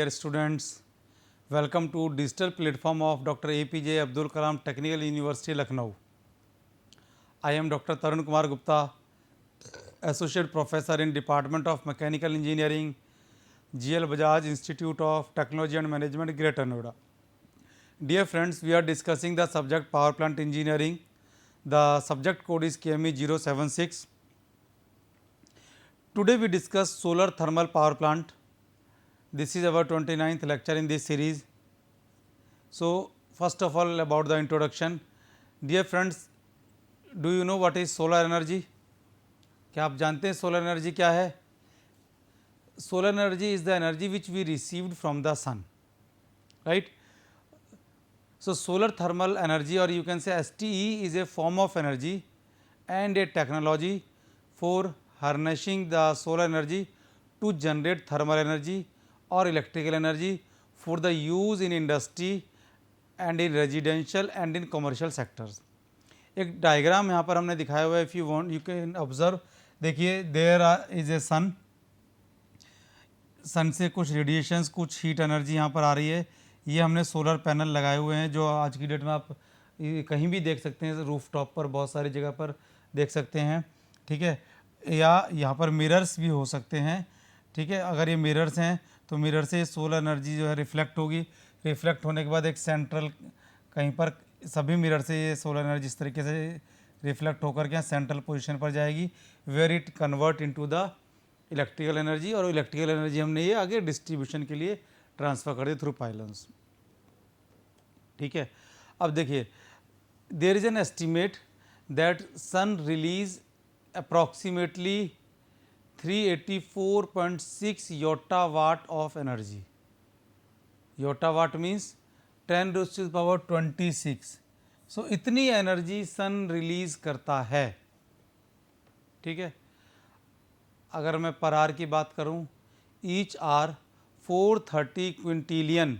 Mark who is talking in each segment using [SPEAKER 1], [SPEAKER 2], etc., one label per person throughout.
[SPEAKER 1] dear students, welcome to digital platform of Dr. APJ Abdul Kalam Technical University, Lucknow. I am Dr. Tarun Kumar Gupta, Associate Professor in Department of Mechanical Engineering, GL Bajaj Institute of Technology and Management, Greater Noida. Dear friends, we are discussing the subject Power Plant Engineering. The subject code is KME 076. Today we discuss solar thermal power plant. This is our 29th lecture in this series. So, first of all about the introduction. Dear friends, do you know what is solar energy? क्या आप जानते हैं solar energy क्या है? Solar energy is the energy which we received from the sun, right? So, solar thermal energy, or you can say STE, is a form of energy and a technology for harnessing the solar energy to generate thermal energy or electrical energy for the use in industry and in residential and in commercial sectors. एक diagram यहाँ पर हमने दिखाया हुआ है. If you want you can observe. देखिए there is ए सन. सन से कुछ रेडिएशंस, कुछ हीट एनर्जी यहाँ पर आ रही है. ये हमने सोलर पैनल लगाए हुए हैं जो आज की डेट में आप कहीं भी देख सकते हैं. रूफ टॉप पर बहुत सारी जगह पर देख सकते हैं. ठीक है, या यहाँ पर मिरर्स भी हो सकते हैं. ठीक है, अगर ये मिरर्स हैं तो मिरर से सोलर एनर्जी जो है रिफ्लेक्ट होगी. रिफ्लेक्ट होने के बाद एक सेंट्रल कहीं पर सभी मिरर से ये सोलर एनर्जी इस तरीके से रिफ्लेक्ट होकर के सेंट्रल पोजीशन पर जाएगी, where it convert into the electrical energy. और इलेक्ट्रिकल एनर्जी हमने ये आगे डिस्ट्रीब्यूशन के लिए ट्रांसफ़र कर दी थ्रू पाइलन्स. ठीक है, अब देखिए there is an estimate that sun release approximately 384.6 yotta watt of energy. Yotta watt means 10⁻26. So इतनी एनर्जी सन रिलीज करता है. ठीक है, अगर मैं पर आर की बात करूं, each hour 430 quintillion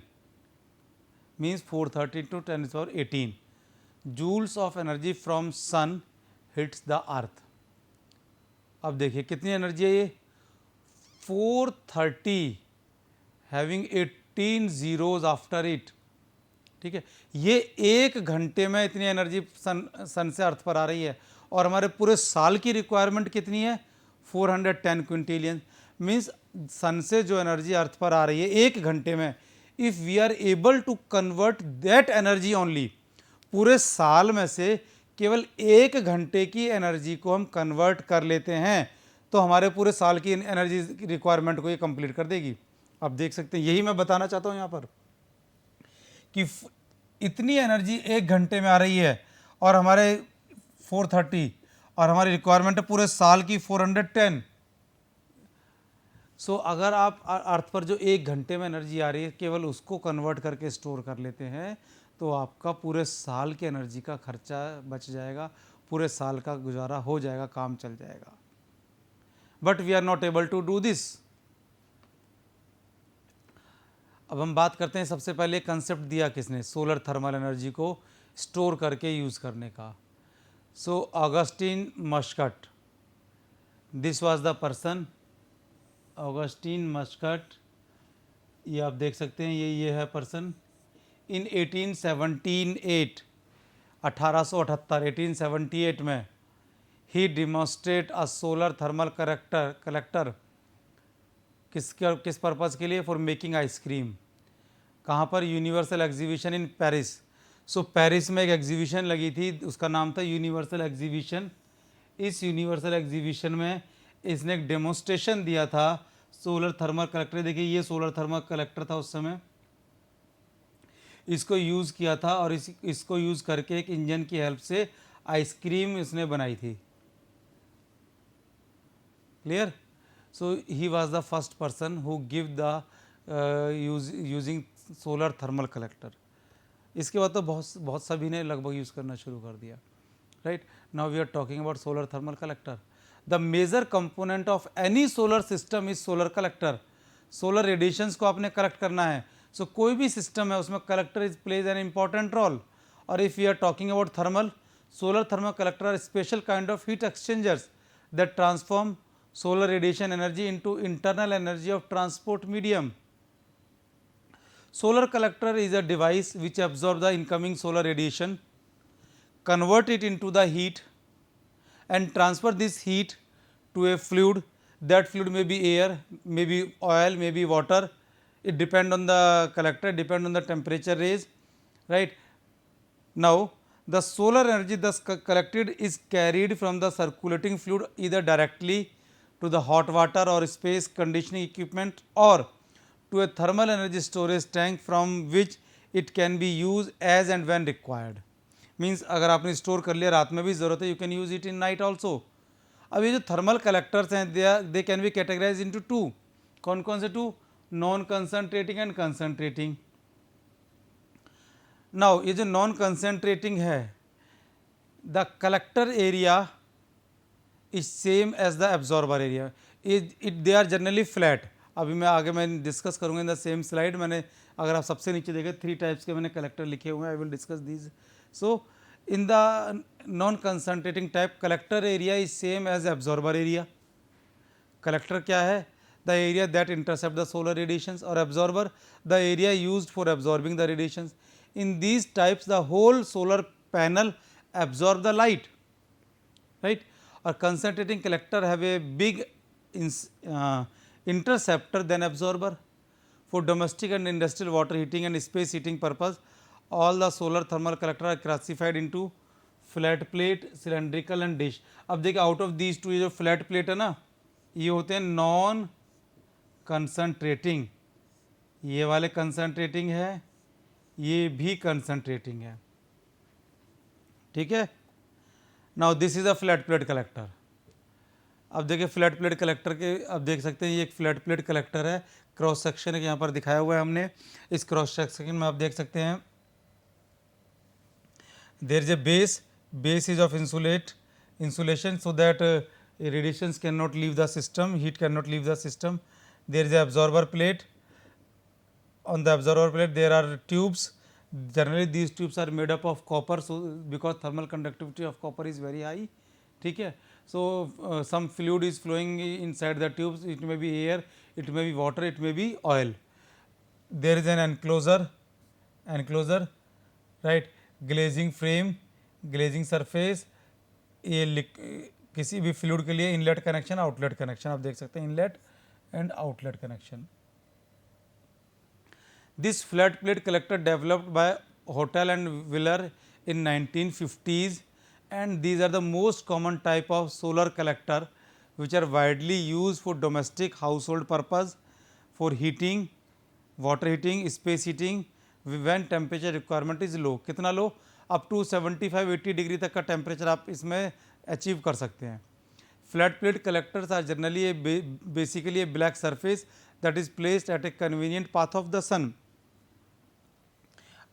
[SPEAKER 1] means 430 × 10⁻18 joules of energy from sun hits the earth. अब देखिए कितनी एनर्जी है ये, 430 हैविंग 18 zeros आफ्टर इट. ठीक है, ये एक घंटे में इतनी एनर्जी सन से अर्थ पर आ रही है. और हमारे पूरे साल की रिक्वायरमेंट कितनी है, 410 क्विंटिलियन. मीन्स सन से जो एनर्जी अर्थ पर आ रही है एक घंटे में, if we are able to convert that energy only, पूरे साल में से केवल एक घंटे की एनर्जी को हम कन्वर्ट कर लेते हैं तो हमारे पूरे साल की एनर्जी रिक्वायरमेंट को ये कंप्लीट कर देगी. आप देख सकते हैं, यही मैं बताना चाहता हूँ यहाँ पर कि इतनी एनर्जी एक घंटे में आ रही है और हमारे 430 और हमारी रिक्वायरमेंट है पूरे साल की 410. सो अगर आप अर्थ पर जो एक घंटे में एनर्जी आ रही है केवल उसको कन्वर्ट करके स्टोर कर लेते हैं तो आपका पूरे साल की एनर्जी का खर्चा बच जाएगा, पूरे साल का गुजारा हो जाएगा, काम चल जाएगा. But we are not able to do this. अब हम बात करते हैं, सबसे पहले कंसेप्ट दिया किसने, सोलर थर्मल एनर्जी को स्टोर करके यूज़ करने का. So Augustin Mouchot, this was the person. Augustin Mouchot, ये आप देख सकते हैं, ये है पर्सन. इन 1878 1878 में ही demonstrate a solar thermal collector. किस पर्पज़ के लिए, फॉर मेकिंग आइसक्रीम. कहाँ पर, universal exhibition in Paris. So Paris में एक एग्जीबिशन लगी थी, उसका नाम था यूनिवर्सल एग्जीबिशन. इस यूनिवर्सल एग्जीबिशन में इसने एक डेमोन्स्ट्रेशन दिया था सोलर थर्मल कलेक्टर. देखिए ये सोलर थर्मल कलेक्टर था उस समय, इसको यूज़ किया था और इसको यूज़ करके एक इंजन की हेल्प से आइसक्रीम इसने बनाई थी. Clear. So he was the first person who give the using solar thermal collector. इसके बाद तो बहुत सभी ने लगभग यूज़ करना शुरू कर दिया. Right, now we are talking about solar thermal collector. The major component of any solar system is solar collector. Solar radiations को आपने कलेक्ट करना है. सो कोई भी सिस्टम है उसमें collector is plays an important role. और if you are talking about thermal, solar thermal collector are special kind of heat exchangers that transform solar radiation energy into internal energy of transport medium. Solar collector is a device which absorbs the incoming solar radiation, convert it into the heat and transfer this heat to a fluid. That fluid may be air, may be oil, may be water. It depend on the collector, depend on the temperature range, right. Now, the solar energy thus collected is carried from the circulating fluid either directly to the hot water or space conditioning equipment or to a thermal energy storage tank from which it can be used as and when required. Means अगर आपने store कर लिया रात में भी ज़रूरत है, you can use it in night also. अब ये जो थर्मल कलेक्टर्स हैं they can be categorize into two. कौन कौन से two? Non concentrating and concentrating. Now ये जो नॉन कंसनट्रेटिंग है, the collector area is same as the absorber area. It they are generally flat. अभी मैं आगे मैं डिस्कस करूँगा इन द सेम स्लाइड. मैंने अगर आप सबसे नीचे देखें 3 टाइप्स के मैंने कलेक्टर लिखे हुए हैं. I will discuss these. So, in the non-concentrating type, collector area is same as absorber area. Collector क्या है? The area that intercept the solar radiations, or absorber the area used for absorbing the radiations. In these types, the whole solar panel absorb the light, right? Or concentrating collector have a big interceptor than absorber. For domestic and industrial water heating and space heating purpose, all the solar thermal collector are classified into flat plate, cylindrical and dish. अब देखिए out of these two ये जो flat plate है ना, ये होते हैं non concentrating. ये वाले कंसनट्रेटिंग है, ये भी कंसनट्रेटिंग है. ठीक है. Now this is a flat plate collector. अब देखिए फ्लैट प्लेट कलेक्टर के अब देख सकते हैं ये एक फ्लैट प्लेट कलेक्टर है. क्रॉस सेक्शन यहाँ पर दिखाया हुआ है हमने. इस क्रॉस सेक्शन में आप देख सकते हैं there is a base is of insulation so that radiations cannot leave the system, heat cannot leave the system. There is a absorber plate. On the absorber plate there are tubes. Generally these tubes are made up of copper, so because thermal conductivity of copper is very high. ठीक है. So some fluid is flowing inside the tubes. It may be air, it may be water, it may be oil. There is an enclosure, right. Glazing frame, glazing surface. ये किसी भी fluid के लिए inlet connection, outlet connection आप देख सकते हैं, inlet and outlet connection. This flat plate collector developed by hotel and wheeler in 1950s and these are the most common type of solar collector which are widely used for domestic household purpose, for heating, water heating, space heating when temperature requirement is low. कितना लो? Up to 75-80 degree तक का temperature आप इसमें achieve कर सकते हैं. Flat plate collectors are generally a basically a black surface that is placed at a convenient path of the sun.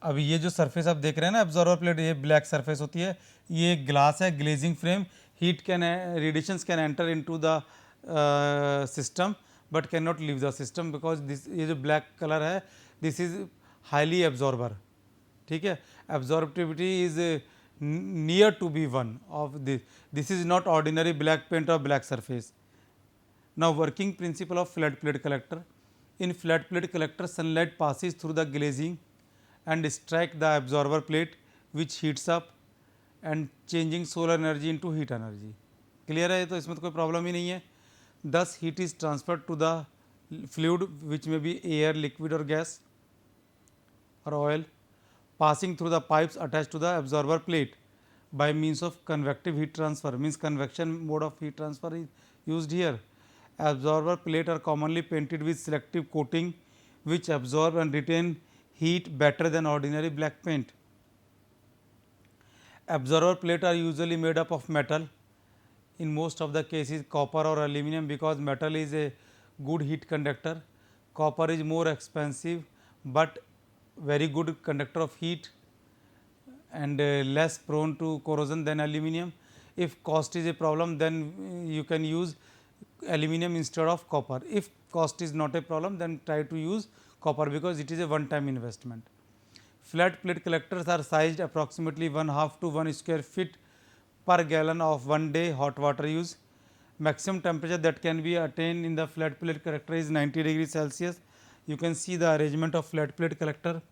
[SPEAKER 1] अब ये जो सरफेस आप देख रहे हैं ना एब्जॉर्बर प्लेट, ये ब्लैक सरफेस होती है. ये ग्लास है, glazing frame. Heat can radiations can enter into the system but can not leave the system because this ये जो ब्लैक कलर है दिस इज हाईली एब्जॉर्बर. ठीक है. Absorbivity is near to be 1 of this is not ordinary black paint और black surface. Now working principle of flat plate collector. In flat plate collector sunlight passes through the glazing and strike the absorber plate which heats up and changing solar energy into heat energy. Clear है? तो इसमें तो कोई problem ही नहीं है. Thus heat is transferred to the fluid which may be air, liquid or gas or oil passing through the pipes attached to the absorber plate by means of convective heat transfer. Means convection mode of heat transfer is used here. Absorber plate are commonly painted with selective coating which absorb and retain heat better than ordinary black paint. Absorber plate are usually made up of metal, in most of the cases copper or aluminum because metal is a good heat conductor. Copper is more expensive but very good conductor of heat and less prone to corrosion than aluminum. If cost is a problem, then you can use aluminum instead of copper. If cost is not a problem, then try to use copper because it is a one time investment. Flat plate collectors are sized approximately 1/2 to 1 square feet per gallon of 1 day hot water use. Maximum temperature that can be attained in the flat plate collector is 90 degrees Celsius. You can see the arrangement of flat plate collector.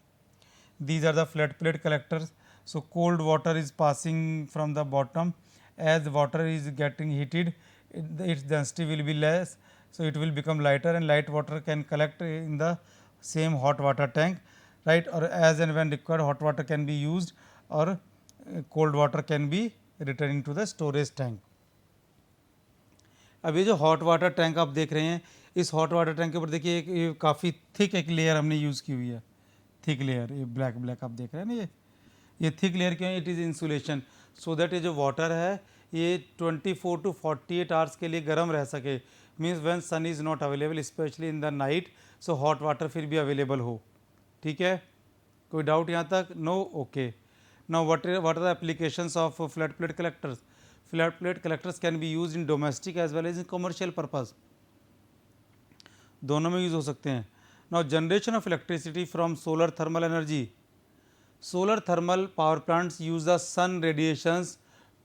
[SPEAKER 1] These are the flat plate collectors. So cold water is passing from the bottom. As water is getting heated, its density will be less, so it will become lighter, and light water can collect in the same hot water tank, right? Or as and when required, hot water can be used, or cold water can be returned into the storage tank. अब ये जो hot water tank आप देख रहे हैं, इस hot water tank के ऊपर देखिए ये काफ़ी थिक एक लेयर हमने यूज़ की हुई है, थिक लेयर, ये ब्लैक आप देख रहे हैं ना, ये थिक लेयर क्यों है? It is insulation, so that ये जो वाटर है ये 24 to 48 आवर्स के लिए गर्म रह सके. Means when sun is not available specially in the night, so hot water फिर भी अवेलेबल हो. ठीक है, कोई डाउट यहाँ तक? No, okay. Now what are the applications of flat plate collectors? Flat plate collectors can be used in domestic as well as in commercial purpose. दोनों में यूज़ हो सकते हैं. Now generation of electricity from solar thermal energy. Solar thermal power plants use the sun radiations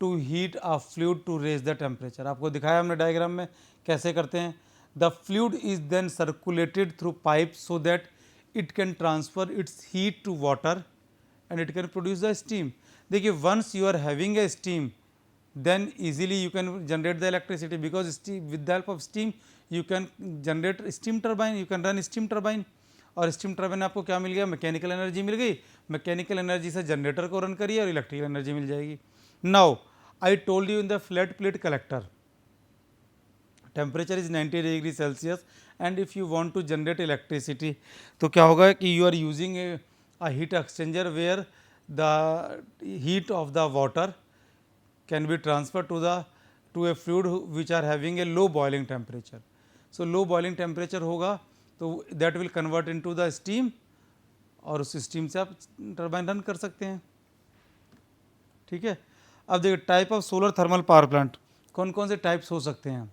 [SPEAKER 1] to heat a fluid to raise the temperature. आपको दिखाया हमने diagram में कैसे करते हैं. The fluid is then circulated through pipes so that it can transfer its heat to water and it can produce the steam. देखिए, once you are having a steam, then easily you can generate the electricity, because steam, with the help of steam you can generate steam turbine, you can run steam turbine. और steam turbine आपको क्या मिल गया? Mechanical energy मिल गई. Mechanical energy से generator को run करिए और इलेक्ट्रिकल एनर्जी मिल जाएगी. Now I told you in the flat plate collector temperature is 90 degree celsius, and if you want to generate electricity, तो क्या होगा कि you are using a heat exchanger where the heat of the water can be transferred to a fluid which are having a low boiling temperature. So low boiling temperature होगा तो that will convert into the steam, और उस steam से आप turbine run कर सकते हैं. ठीक है, अब देखिए type of solar thermal power plant कौन कौन से टाइप्स हो सकते हैं.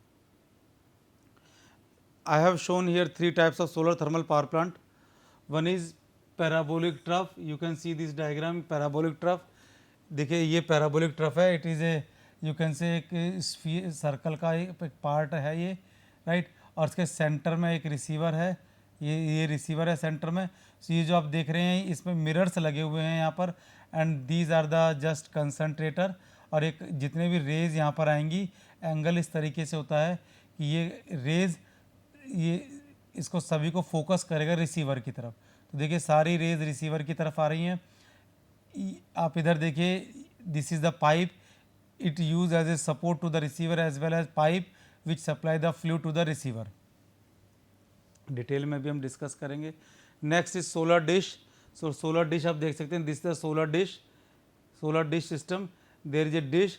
[SPEAKER 1] I have shown here 3 types of solar thermal power plant. One is parabolic trough. You can see this diagram, parabolic trough. देखिए ये पैराबोलिक ट्रफ है. It is A, you can से एक सर्कल का एक पार्ट है ये, राइट. और इसके सेंटर में एक रिसीवर है, ये रिसीवर है सेंटर में. सो ये जो आप देख रहे हैं इसमें मिरर्स लगे हुए हैं यहाँ पर, and these are the just concentrator. और एक जितने भी रेज यहाँ पर आएंगी, एंगल इस तरीके से होता है कि ये रेज ये इसको सभी को फोकस करेगा रिसीवर की तरफ. तो देखिए सारी रेज रिसीवर की तरफ आ रही हैं. आप इधर देखिए, this is the pipe, it use as a support to the receiver as well as pipe which supply the fluid to the receiver. Detail में भी हम डिस्कस करेंगे. Next is solar dish. So solar dish आप देख सकते हैं, this is the solar dish system. There is a dish,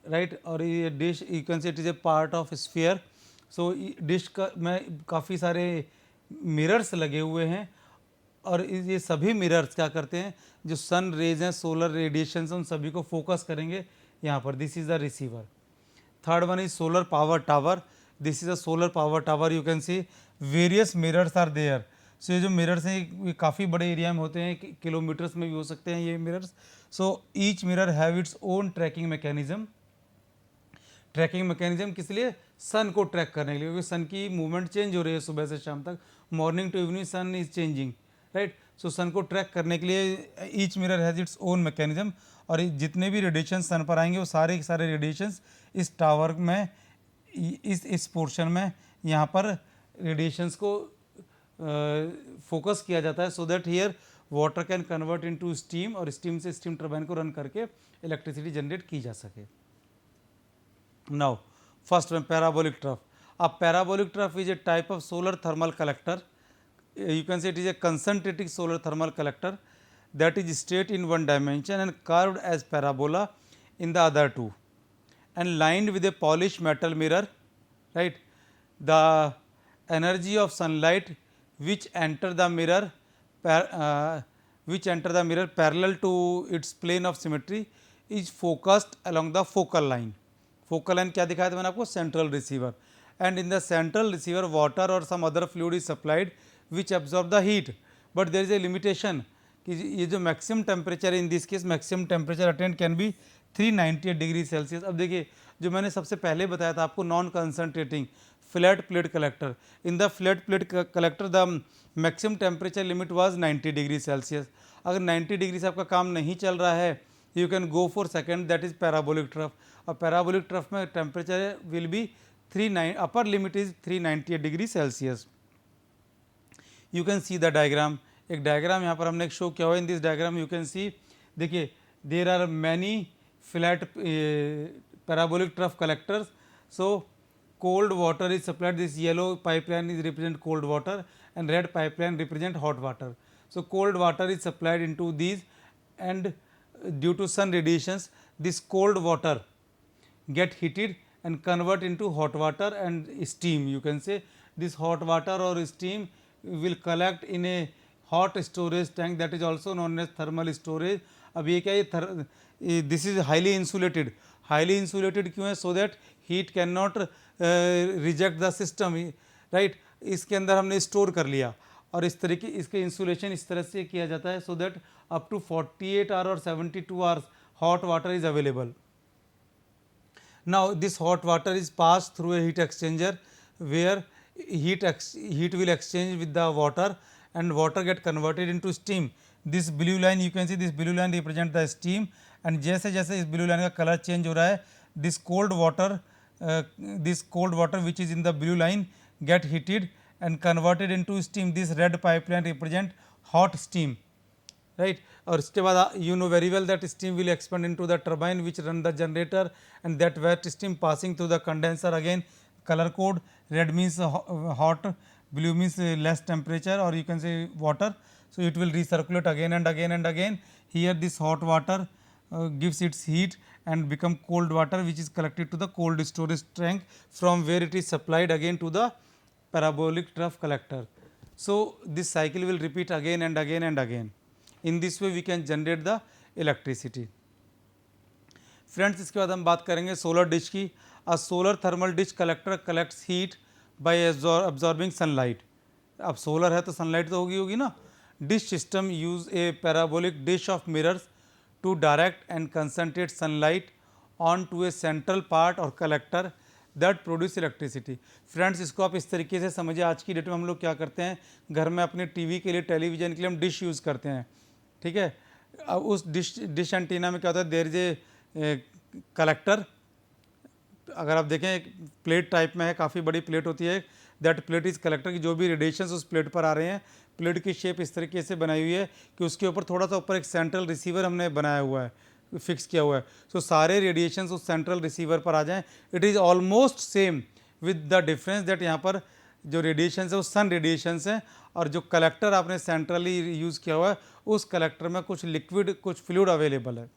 [SPEAKER 1] right, और ये dish you can say it is a part of sphere. So dish का में काफ़ी सारे मिरर्स लगे हुए हैं, और ये सभी मिरर्स क्या करते हैं, जो सन रेज हैं, सोलर रेडिएशन, उन सभी को फोकस करेंगे यहाँ पर. This is the receiver. Third one is solar power tower. This is a solar power tower. You can see various mirrors are there. So ये जो मिरर्स हैं ये काफ़ी बड़े एरिया में होते हैं, किलोमीटर्स में भी हो सकते हैं ये mirrors. So each mirror have its own tracking mechanism. Tracking mechanism किस लिए? सन को ट्रैक करने के लिए, क्योंकि सन की मूवमेंट चेंज हो रही है सुबह से शाम तक, morning to evening sun is changing, right. So sun को ट्रैक करने के लिए each mirror has its own mechanism. और जितने भी रेडिएशन सन पर आएंगे वो सारे के सारे रेडिएशंस इस टावर में, इस पोर्शन में यहाँ पर रेडिएशंस को फोकस किया जाता है, so that here water can convert into steam, और स्टीम से स्टीम टर्बाइन को रन करके इलेक्ट्रिसिटी जनरेट की जा सके. Now first one, parabolic trough. अब parabolic trough is a type of solar thermal collector. You can say it is a concentric solar thermal collector that is straight in one dimension and curved as parabola in the other two, and lined with a polished metal mirror, right. The energy of sunlight which enter the mirror parallel to its plane of symmetry is focused along the focal line. Focal line क्या दिखाया था मैंने आपको? Central receiver. And in the central receiver water or some other fluid is supplied which absorb the heat, but there is a limitation कि ये जो maximum temperature in this case maximum temperature attend can be 398 degree Celsius. अब देखिए जो मैंने सबसे पहले बताया था आपको, non concentrating flat plate collector. In the flat plate collector the maximum temperature limit was 90 degree Celsius. अगर 90 डिग्री से आपका काम नहीं चल रहा है, you can go for second, that is parabolic trough. और parabolic trough में temperature will be 39, upper limit is 398 degree Celsius. You can see the diagram. एक डायग्राम यहाँ पर हमने एक शो किया हुआ है. In this diagram you can see, देखिए there are many flat parabolic trough collectors. So cold water is supplied. This yellow pipeline is represent cold water and red pipeline represent hot water. So cold water is supplied into these, and due to sun radiations this cold water get heated and convert into hot water and steam. You can say this hot water or steam will collect in a hot storage tank, that is also known as thermal storage. अब ये क्या है, this is highly insulated. Highly insulated क्यों है? So that heat cannot reject the system, right. इसके अंदर हमने store कर लिया और इस तरीके इसके इंसुलेशन इस तरह से किया जाता है, so that up to 48 hours or 72 hours hot water is available. Now this hot water is passed through a heat exchanger where heat will exchange with the water and water get converted into steam. This blue line, you can see this blue line represent the steam, and जैसे जैसे इस blue line का colour change हो रहा है, this cold water which is in the blue line get heated and converted into steam. This red pipeline represent hot steam, right. और इसके बाद you know very well that steam will expand into the turbine which run the generator, and that wet steam passing through the condenser. Again color code, red means hot, blue means less temperature, or you can say water. So it will recirculate again and again and again. Here this hot water gives its heat and become cold water, which is collected to the cold storage tank, from where it is supplied again to the parabolic trough collector. So this cycle will repeat again and again and again. In this way we can generate the electricity. Friends, इसके बाद हम बात करेंगे solar dish की. A solar thermal dish collector collects heat by absorbing sunlight. अब solar है तो sunlight तो होगी ना. Dish system use a parabolic dish of mirrors to direct and concentrate sunlight onto a central part or collector that produce electricity. Friends, इसको आप इस तरीके से समझिए. आज की डेट में हम लोग क्या करते हैं, घर में अपने टीवी के लिए, टेलीविज़न के लिए हम डिश यूज़ करते हैं, ठीक है. अब उस डिश एंटीना में क्या होता है, देयर इज ए कलेक्टर. अगर आप देखें एक प्लेट टाइप में है, काफ़ी बड़ी प्लेट होती है. दैट प्लेट इज कलेक्टर की जो भी रेडिएशंस उस प्लेट पर आ रहे हैं, प्लेट की शेप इस तरीके से बनाई हुई है कि उसके ऊपर थोड़ा सा ऊपर एक सेंट्रल रिसीवर हमने बनाया हुआ है, फिक्स किया हुआ है. सो सारे रेडिएशंस उस सेंट्रल रिसीवर पर आ जाएं. It is almost same with the difference that यहाँ पर जो रेडिएशंस है वो सन रेडिएशंस हैं, और जो कलेक्टर आपने सेंट्रली यूज़ किया हुआ है उस कलेक्टर में कुछ लिक्विड, कुछ फ्लूइड अवेलेबल है,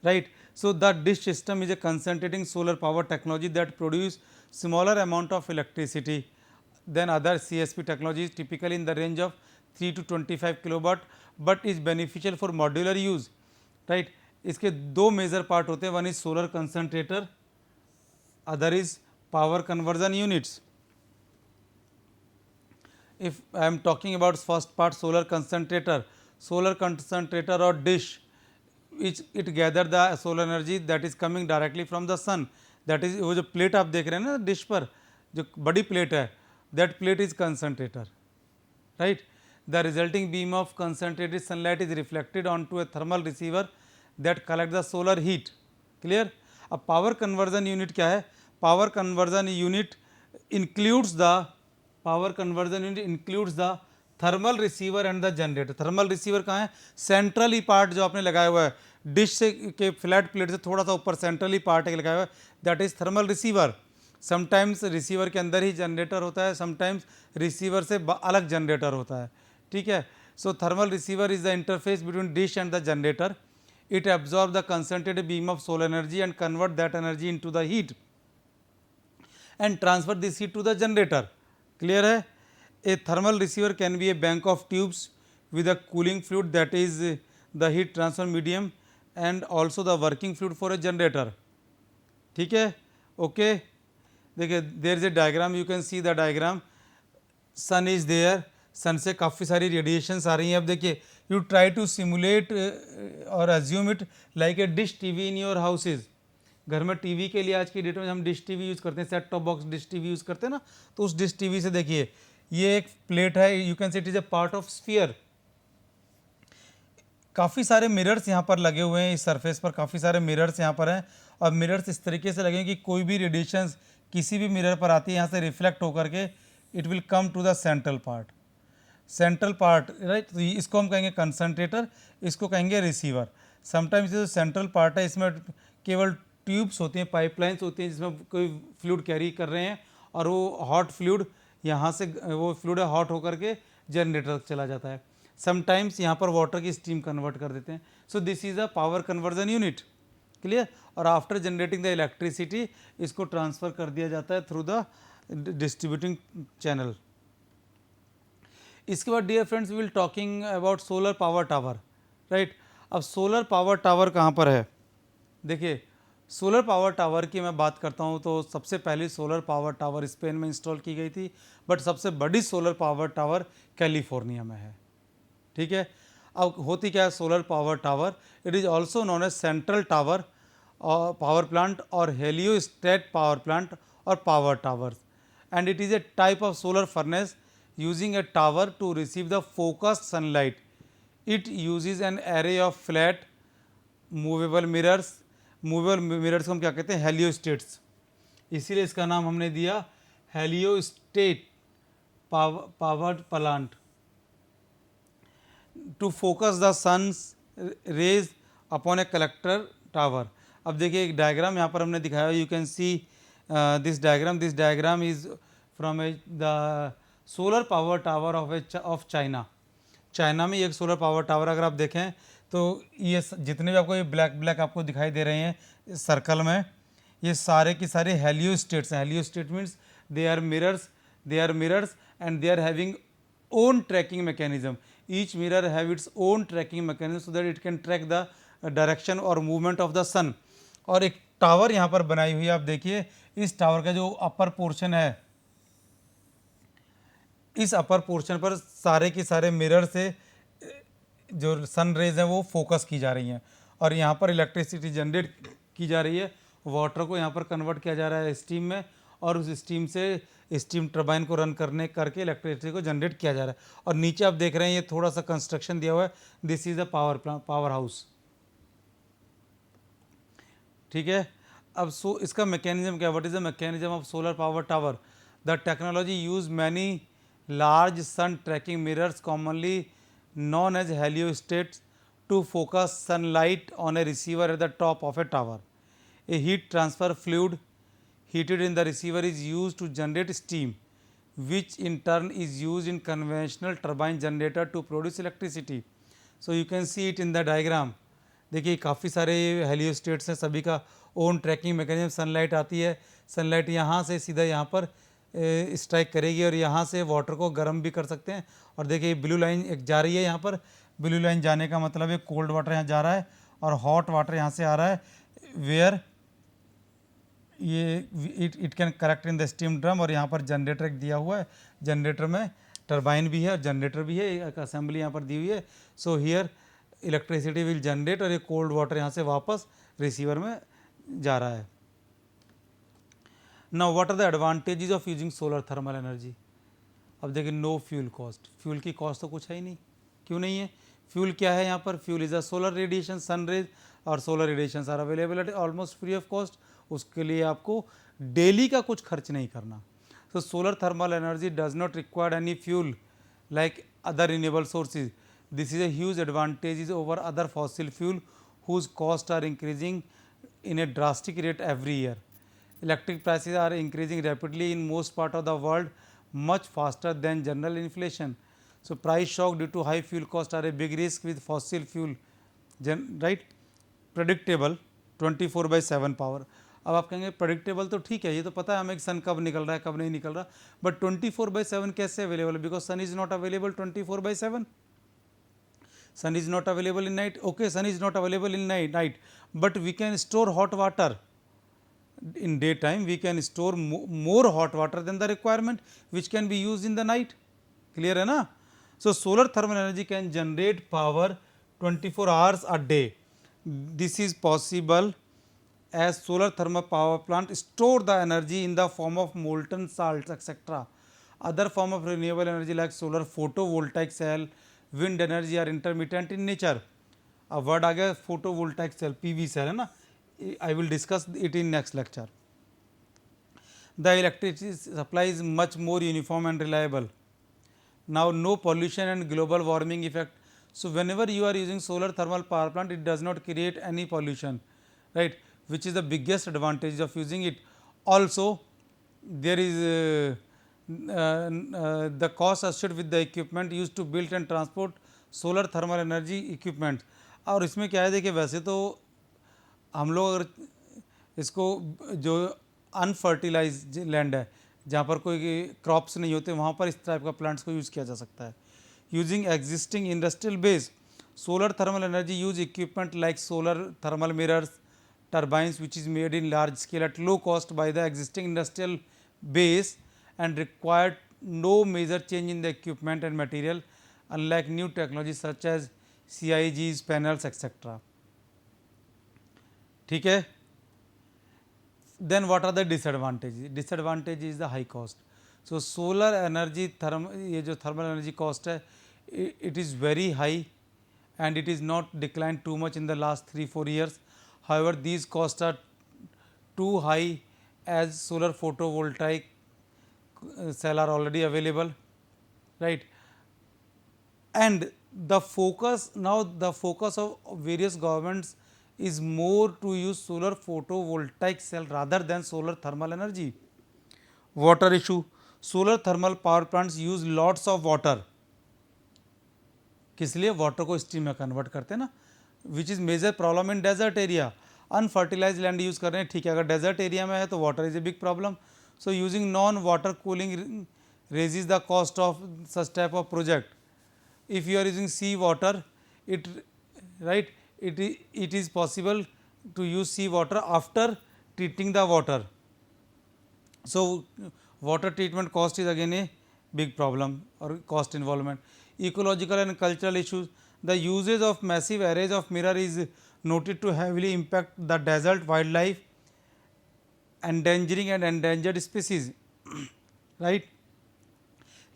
[SPEAKER 1] right. So the dish system is a concentrating solar power technology that produce smaller amount of electricity than other CSP technologies, typically in the range of 3 to 25 kilowatt, but is beneficial for modular use, right. इसके दो major part होते हैं. One is solar concentrator, other is power conversion units. If I am talking about first part, solar concentrator or dish, it gather the solar energy that is coming directly from the sun. That is, वो जो plate आप देख रहे हैं ना dish पर, जो बड़ी प्लेट है, that plate is concentrator, right. The resulting beam of concentrated sunlight is reflected onto a thermal receiver that collect the solar heat. Clear. अब पावर कन्वर्जन यूनिट क्या है? Power conversion unit includes the thermal receiver and the generator. Thermal receiver कहाँ है? Centrally part जो आपने लगाया हुआ है डिश से के फ्लैट प्लेट से थोड़ा सा ऊपर सेंट्रली पार्ट एक लगाया हुआ है, that is thermal receiver. Sometimes receiver के अंदर ही जनरेटर होता है, समटाइम्स रिसीवर से अलग जनरेटर होता है, ठीक है. So thermal receiver is the interface between dish and the generator. It absorb the concentrated beam of solar energy and convert that energy into the heat and transfer this heat to the generator. Clear है. A thermal receiver can be a bank of tubes with a cooling fluid, that is the heat transfer medium, and also the working fluid for a generator. ठीक है. Okay, देखिए there is a diagram, you can see the diagram. Sun is there, sun से काफ़ी सारी radiations आ रही हैं. अब देखिए, यू ट्राई टू सिमुलेट और assume it like a dish TV in your houses. घर में टीवी के लिए आज की डेट में हम डिश टीवी यूज़ करते हैं, set top box dish TV use करते हैं ना, तो उस डिश टीवी से देखिए ये एक प्लेट है, you can say it is a part of sphere. काफ़ी सारे मिरर्स यहाँ पर लगे हुए हैं, इस सरफेस पर काफ़ी सारे मिरर्स यहाँ पर हैं, और मिरर्स इस तरीके से लगे हैं कि कोई भी रेडिएशंस किसी भी मिरर पर आती है यहाँ से रिफ्लेक्ट होकर के it will come to the central part, central part, right. तो इसको हम कहेंगे कंसंट्रेटर, इसको कहेंगे रिसीवर। समटाइम्स जो सेंट्रल पार्ट है इसमें केवल ट्यूब्स होती हैं, पाइपलाइंस होती हैं जिसमें कोई फ्लूइड कैरी कर रहे हैं, और वो हॉट फ्लूइड यहाँ से वो फ्लूइड हॉट होकर के जनरेटर तक चला जाता है। समटाइम्स यहाँ पर वाटर की स्टीम कन्वर्ट कर देते हैं। So this is a power conversion unit, clear. और आफ्टर जनरेटिंग द इलेक्ट्रिसिटी इसको ट्रांसफ़र कर दिया जाता है थ्रू द डिस्ट्रीब्यूटिंग चैनल। इसके बाद dear friends we will talking about solar power tower, right. अब सोलर पावर टावर कहाँ पर है, देखिए सोलर पावर टावर की मैं बात करता हूँ तो सबसे पहली सोलर पावर टावर स्पेन में इंस्टॉल की गई थी, बट सबसे बड़ी सोलर पावर टावर कैलिफोर्निया में है, ठीक है। अब होती क्या है solar power tower, it is also known as central tower और पावर प्लांट और हेलियोस्टेट पावर प्लांट और power towers, and it is a type of solar furnace using a tower to receive the focused sunlight. It uses an array of flat movable mirrors. Movable mirrors को हम क्या कहते हैं, हेलियोस्टेट्स, इसीलिए इसका नाम हमने दिया heliostat powered plant to focus the sun's rays upon a collector tower. अब देखिए एक डायग्राम यहाँ पर हमने दिखाया, you can see this diagram is from the solar power tower of China. China में एक सोलर पावर टावर अगर आप देखें तो ये जितने भी आपको ये ब्लैक आपको दिखाई दे रहे हैं सर्कल में, ये सारे की सारे हेलियोस्टेट्स हैं। Heliostat means they are mirrors and they are having own tracking mechanism. Each mirror have its own tracking mechanism so that it can track the direction और मूवमेंट ऑफ द सन। और एक tower यहाँ पर बनाई हुई है, आप देखिए इस टावर का जो अपर पोर्शन है, इस अपर पोर्शन पर सारे के सारे मिरर से जो सन रेज हैं वो फोकस की जा रही हैं, और यहाँ पर इलेक्ट्रिसिटी जनरेट की जा रही है। वाटर को यहाँ पर कन्वर्ट किया जा रहा है स्टीम में, और उस स्टीम से स्टीम टर्बाइन को रन करके इलेक्ट्रिसिटी को जनरेट किया जा रहा है। और नीचे आप देख रहे हैं ये थोड़ा सा कंस्ट्रक्शन दिया हुआ है, this is a power house, ठीक है। अब इसका मैकेनिज्म क्या, what is the mechanism of solar power tower. The technology use many large sun tracking mirrors commonly known as heliostats to focus sunlight on a receiver at the top of a tower. A heat transfer fluid heated in the receiver is used to generate steam, which in turn is used in conventional turbine generator to produce electricity. So you can see it in the diagram. देखिए काफ़ी सारे heliostats हैं, सभी का own tracking mechanism. Sunlight आती है, sunlight यहाँ से सीधा यहाँ पर स्ट्राइक करेगी और यहाँ से वाटर को गर्म भी कर सकते हैं। और देखिए ब्लू लाइन एक जा रही है, यहाँ पर ब्लू लाइन जाने का मतलब है कोल्ड वाटर यहाँ जा रहा है और हॉट वाटर यहाँ से आ रहा है, वेयर ये it can correct in the steam drum. और यहाँ पर जनरेटर एक दिया हुआ है, जनरेटर में टरबाइन भी है और जनरेटर भी है, एक असेंबली यहाँ पर दी हुई है। So here electricity will generate और ये कोल्ड वाटर यहाँ से वापस रिसीवर में जा रहा है। Now what are the advantages of using solar thermal energy. अब देखिए नो फ्यूल कॉस्ट, फ्यूल की कॉस्ट तो कुछ है ही नहीं। क्यों नहीं है? फ्यूल क्या है यहाँ पर? Fuel is a solar radiation, sun rays, और solar radiation are available at almost free of cost. उसके लिए आपको डेली का कुछ खर्च नहीं करना। So solar thermal energy does not require any fuel like other renewable sources. This is a huge advantage over other fossil fuel whose costs are increasing in a drastic rate every year. Electric prices are increasing rapidly in most part of the world, much faster than general inflation. So price shock due to high fuel costs are a big risk with fossil fuel, right? Predictable 24/7 power. अब आप कहेंगे predictable तो ठीक है, ये तो पता है हमें सन कब निकल रहा है कब नहीं निकल रहा, बट 24/7 कैसे अवेलेबल है? Because sun is not available 24/7, sun is not available in night. Okay, sun is not available in night, but we can store hot water in daytime. We can store more hot water than the requirement, which can be used in the night. Clear है ना? So solar thermal energy can generate power 24 hours a day. This is possible as solar thermal power plant store the energy in the form of molten salts etc. Other form of renewable energy like solar photovoltaic cell, wind energy are intermittent in nature. अब word आ गया photovoltaic cell, PV cell है ना, I will discuss it in next lecture. The electricity supply is much more uniform and reliable. Now no pollution and global warming effect. So whenever you are using solar thermal power plant, it does not create any pollution, right, which is the biggest advantage of using it. Also there is the cost associated with the equipment used to build and transport solar thermal energy equipment. और इसमें क्या है, देखिए वैसे तो हम लोग अगर इसको जो अनफर्टिलाइज लैंड है जहाँ पर कोई क्रॉप्स नहीं होते वहाँ पर इस टाइप का प्लांट्स को यूज़ किया जा सकता है. Using existing industrial base, solar thermal energy use equipment like solar thermal mirrors, turbines which is made in large scale at low cost by the existing industrial base and required no major change in the equipment and material unlike new technologies such as CIGs, panels etc. ठीक है. Then what are the disadvantages? Disadvantage is the high cost. So solar energy ये जो thermal energy cost है, it is very high and it is not declined too much in the last 3-4 years. However, these costs are too high as solar photovoltaic cell are already available, right. And the focus of various governments is more to use solar photovoltaic cell rather than solar thermal energy. Water issue, solar thermal power plants use lots of water. किस लिए? Water को steam में convert करते हैं ना, which is major problem in desert area. Unfertilise land use कर रहे हैं, ठीक है, अगर डेजर्ट एरिया में है तो water is a big problem. So using non water cooling raises the cost of such type of project. If you are using sea water, it is possible to use sea water after treating the water. So water treatment cost is again a big problem or cost involvement. Ecological and cultural issues, the usage of massive arrays of mirror is noted to heavily impact the desert wildlife, endangering and endangered species. Right.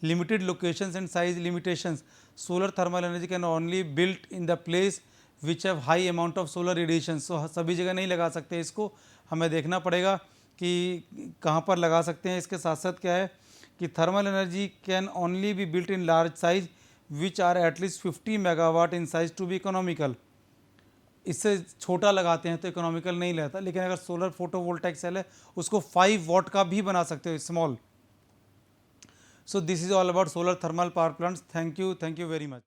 [SPEAKER 1] Limited locations and size limitations, solar thermal energy can only built in the place which have high amount of solar radiation. So सभी जगह नहीं लगा सकते इसको, हमें देखना पड़ेगा कि कहाँ पर लगा सकते हैं. इसके साथ साथ क्या है कि thermal energy can only be built in large size which are at least 50 megawatt in size to be economical. इससे छोटा लगाते हैं तो इकोनॉमिकल नहीं रहता, लेकिन अगर सोलर फोटोवोल्टाइक सेल है उसको 5 वाट का भी बना सकते हो, small. So this is all about solar thermal power plants. Thank you very much.